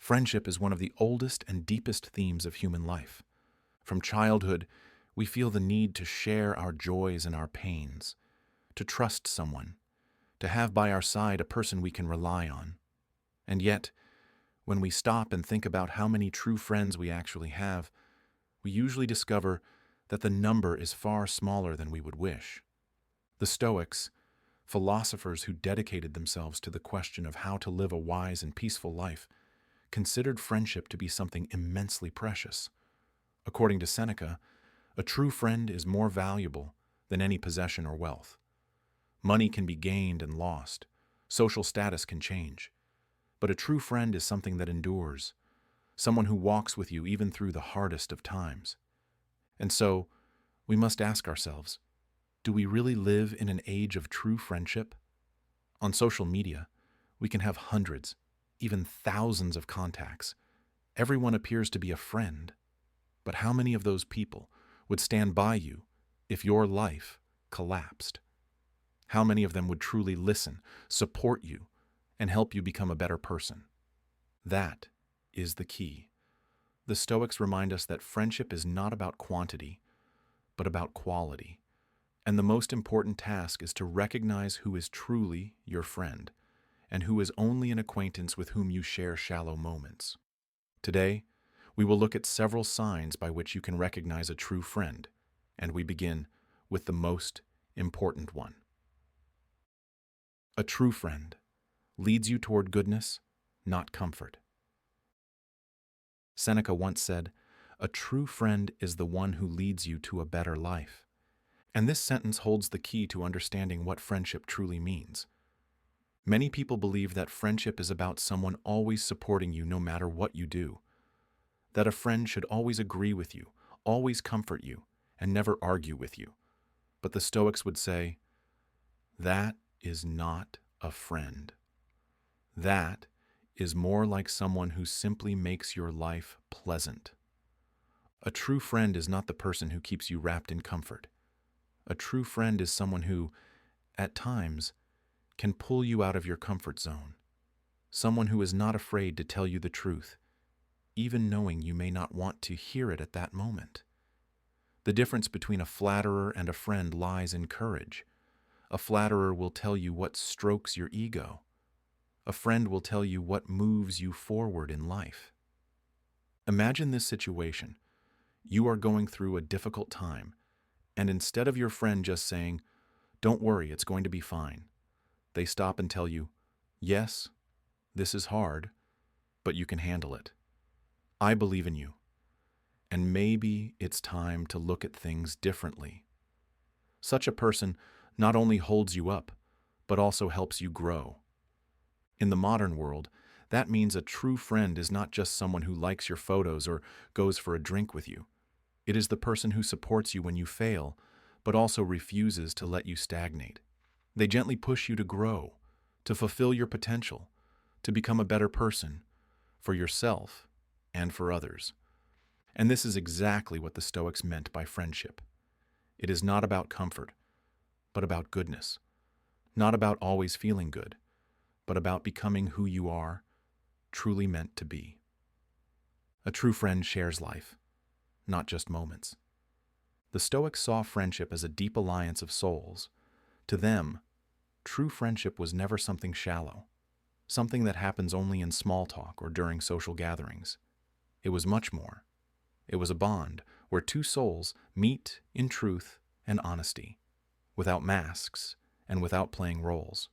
Friendship is one of the oldest and deepest themes of human life. From childhood, we feel the need to share our joys and our pains, to trust someone, to have by our side a person we can rely on. And yet, when we stop and think about how many true friends we actually have, we usually discover that the number is far smaller than we would wish. The Stoics, philosophers who dedicated themselves to the question of how to live a wise and peaceful life, considered friendship to be something immensely precious. According to Seneca, a true friend is more valuable than any possession or wealth. Money can be gained and lost. Social status can change. But a true friend is something that endures, someone who walks with you even through the hardest of times. And so, we must ask ourselves, do we really live in an age of true friendship? On social media, we can have hundreds, even thousands of contacts. Everyone appears to be a friend. But how many of those people would stand by you if your life collapsed? How many of them would truly listen, support you, and help you become a better person? That is the key. The Stoics remind us that friendship is not about quantity, but about quality. And the most important task is to recognize who is truly your friend and who is only an acquaintance with whom you share shallow moments. Today, we will look at several signs by which you can recognize a true friend, and we begin with the most important one. A true friend leads you toward goodness, not comfort. Seneca once said, "A true friend is the one who leads you to a better life." And this sentence holds the key to understanding what friendship truly means. Many people believe that friendship is about someone always supporting you no matter what you do, that a friend should always agree with you, always comfort you, and never argue with you. But the Stoics would say, that is not a friend. That is more like someone who simply makes your life pleasant. A true friend is not the person who keeps you wrapped in comfort. A true friend is someone who, at times, can pull you out of your comfort zone. Someone who is not afraid to tell you the truth, even knowing you may not want to hear it at that moment. The difference between a flatterer and a friend lies in courage. A flatterer will tell you what strokes your ego. A friend will tell you what moves you forward in life. Imagine this situation. You are going through a difficult time, and instead of your friend just saying, "Don't worry, it's going to be fine," they stop and tell you, "Yes, this is hard, but you can handle it. I believe in you, and maybe it's time to look at things differently." Such a person not only holds you up, but also helps you grow. In the modern world, that means a true friend is not just someone who likes your photos or goes for a drink with you. It is the person who supports you when you fail, but also refuses to let you stagnate. They gently push you to grow, to fulfill your potential, to become a better person, for yourself and for others. And this is exactly what the Stoics meant by friendship. It is not about comfort, but about goodness. Not about always feeling good, but about becoming who you are truly meant to be. A true friend shares life, not just moments. The Stoics saw friendship as a deep alliance of souls. To them, true friendship was never something shallow, something that happens only in small talk or during social gatherings. It was much more. It was a bond where two souls meet in truth and honesty, without masks and without playing roles.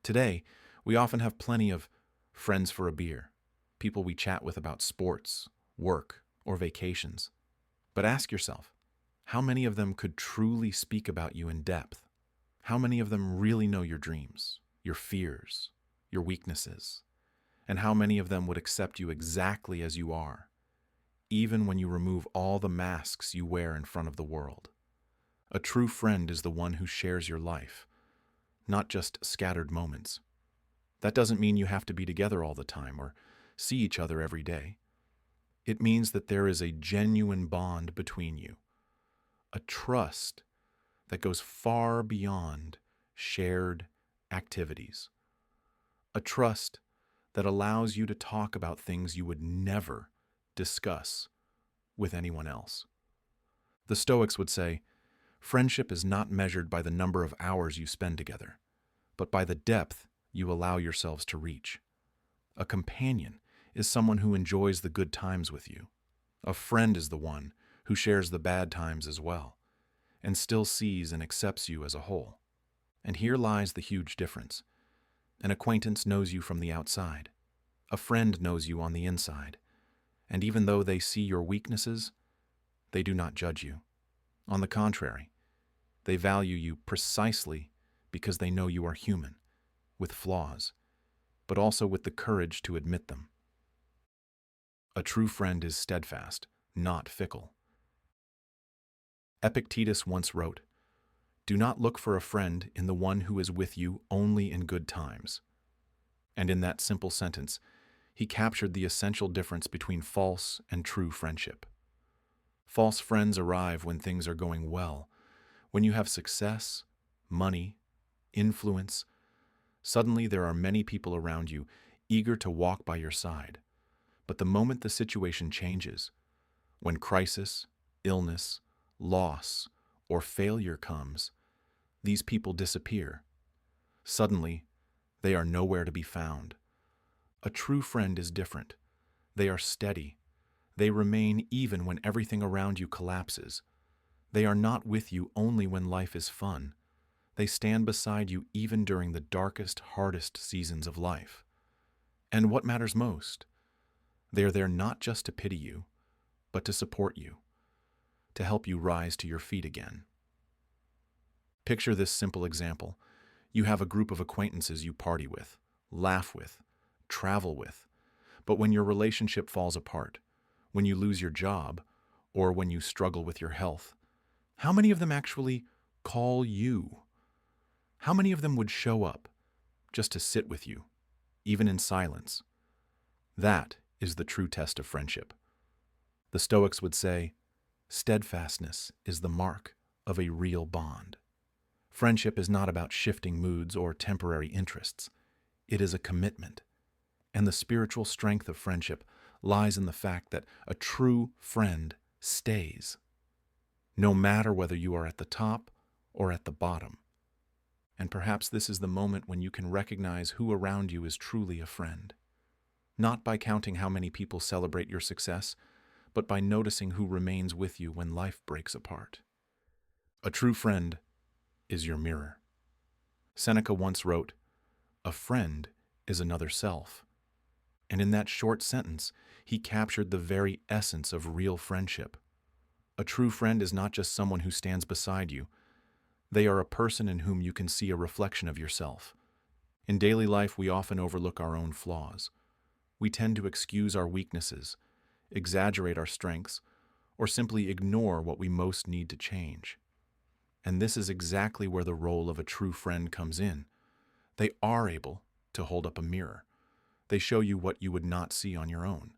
Today, we often have plenty of friends for a beer, people we chat with about sports, work, or vacations. But ask yourself, how many of them could truly speak about you in depth? How many of them really know your dreams, your fears, your weaknesses? And how many of them would accept you exactly as you are, even when you remove all the masks you wear in front of the world? A true friend is the one who shares your life, not just scattered moments. That doesn't mean you have to be together all the time or see each other every day. It means that there is a genuine bond between you, a trust that goes far beyond shared activities, a trust that allows you to talk about things you would never discuss with anyone else. The Stoics would say, friendship is not measured by the number of hours you spend together, but by the depth you allow yourselves to reach. A companion is someone who enjoys the good times with you. A friend is the one who shares the bad times as well, and still sees and accepts you as a whole. And here lies the huge difference. An acquaintance knows you from the outside. A friend knows you on the inside. And even though they see your weaknesses, they do not judge you. On the contrary, they value you precisely because they know you are human, with flaws, but also with the courage to admit them. A true friend is steadfast, not fickle. Epictetus once wrote, "Do not look for a friend in the one who is with you only in good times." And in that simple sentence, he captured the essential difference between false and true friendship. False friends arrive when things are going well, when you have success, money, influence. Suddenly there are many people around you eager to walk by your side. But the moment the situation changes, when crisis, illness, loss, or failure comes, these people disappear. Suddenly, they are nowhere to be found. A true friend is different. They are steady. They remain even when everything around you collapses. They are not with you only when life is fun. They stand beside you even during the darkest, hardest seasons of life. And what matters most? They are there not just to pity you, but to support you, to help you rise to your feet again. Picture this simple example. You have a group of acquaintances you party with, laugh with, travel with, but when your relationship falls apart, when you lose your job, or when you struggle with your health, how many of them actually call you? How many of them would show up just to sit with you, even in silence? That is the true test of friendship. The Stoics would say, steadfastness is the mark of a real bond. Friendship is not about shifting moods or temporary interests. It is a commitment. And the spiritual strength of friendship lies in the fact that a true friend stays, no matter whether you are at the top or at the bottom. And perhaps this is the moment when you can recognize who around you is truly a friend. Not by counting how many people celebrate your success, but by noticing who remains with you when life breaks apart. A true friend is your mirror. Seneca once wrote, "A friend is another self." And in that short sentence, he captured the very essence of real friendship. A true friend is not just someone who stands beside you. They are a person in whom you can see a reflection of yourself. In daily life, we often overlook our own flaws. We tend to excuse our weaknesses, exaggerate our strengths, or simply ignore what we most need to change. And this is exactly where the role of a true friend comes in. They are able to hold up a mirror. They show you what you would not see on your own.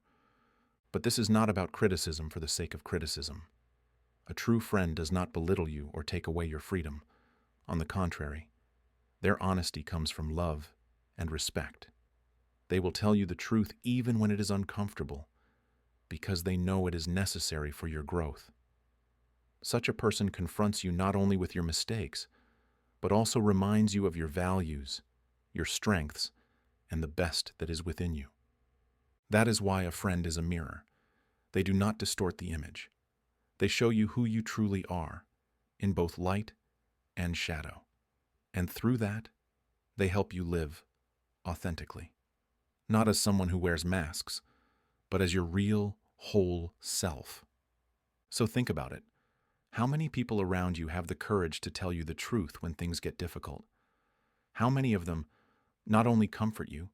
But this is not about criticism for the sake of criticism. A true friend does not belittle you or take away your freedom. On the contrary, their honesty comes from love and respect. They will tell you the truth even when it is uncomfortable, because they know it is necessary for your growth. Such a person confronts you not only with your mistakes, but also reminds you of your values, your strengths, and the best that is within you. That is why a friend is a mirror. They do not distort the image. They show you who you truly are, in both light and shadow. And through that, they help you live authentically. Not as someone who wears masks, but as your real, whole self. So think about it. How many people around you have the courage to tell you the truth when things get difficult? How many of them not only comfort you,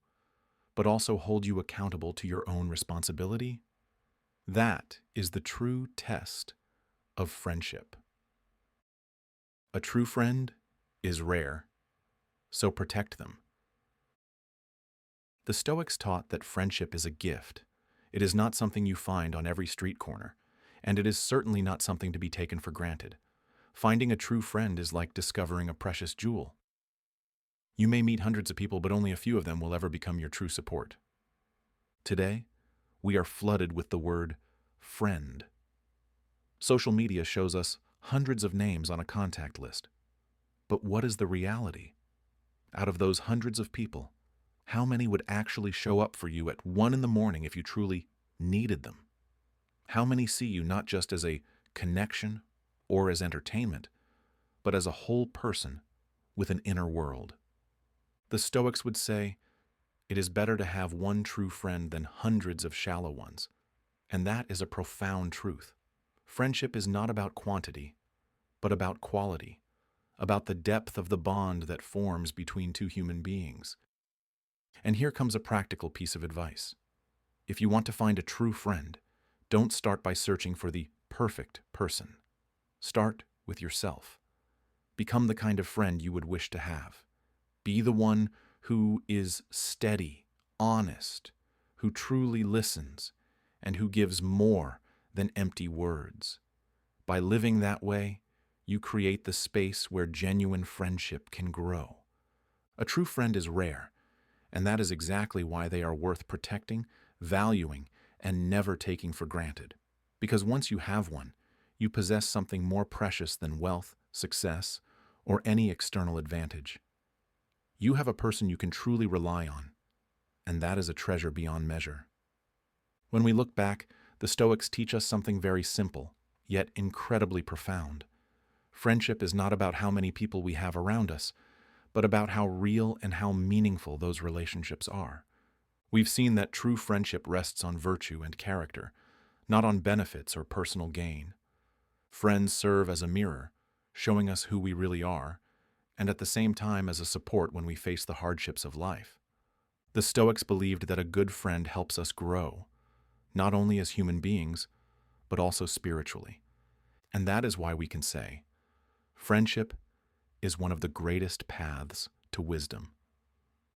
but also hold you accountable to your own responsibility? That is the true test of friendship. A true friend is rare, so protect them. The Stoics taught that friendship is a gift. It is not something you find on every street corner, and it is certainly not something to be taken for granted. Finding a true friend is like discovering a precious jewel. You may meet hundreds of people, but only a few of them will ever become your true support. Today, we are flooded with the word friend. Social media shows us hundreds of names on a contact list. But what is the reality? Out of those hundreds of people, how many would actually show up for you at 1 in the morning if you truly needed them? How many see you not just as a connection or as entertainment, but as a whole person with an inner world? The Stoics would say, it is better to have one true friend than hundreds of shallow ones. And that is a profound truth. Friendship is not about quantity, but about quality, about the depth of the bond that forms between two human beings. And here comes a practical piece of advice. If you want to find a true friend, don't start by searching for the perfect person. Start with yourself. Become the kind of friend you would wish to have. Be the one who is steady, honest, who truly listens, and who gives more than empty words. By living that way, you create the space where genuine friendship can grow. A true friend is rare, and that is exactly why they are worth protecting, valuing, and never taking for granted. Because once you have one, you possess something more precious than wealth, success, or any external advantage. You have a person you can truly rely on, and that is a treasure beyond measure. When we look back, the Stoics teach us something very simple, yet incredibly profound. Friendship is not about how many people we have around us, but about how real and how meaningful those relationships are. We've seen that true friendship rests on virtue and character, not on benefits or personal gain. Friends serve as a mirror, showing us who we really are, and at the same time as a support when we face the hardships of life. The Stoics believed that a good friend helps us grow, not only as human beings, but also spiritually. And that is why we can say, friendship is one of the greatest paths to wisdom.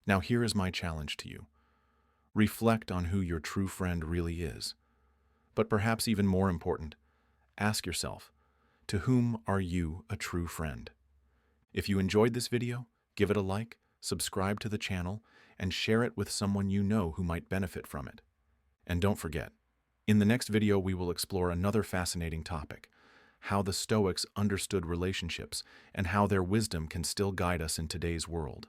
Now here is my challenge to you. Reflect on who your true friend really is. But perhaps even more important, ask yourself, to whom are you a true friend? If you enjoyed this video, give it a like, subscribe to the channel, and share it with someone you know who might benefit from it. And don't forget, in the next video we will explore another fascinating topic, how the Stoics understood relationships and how their wisdom can still guide us in today's world.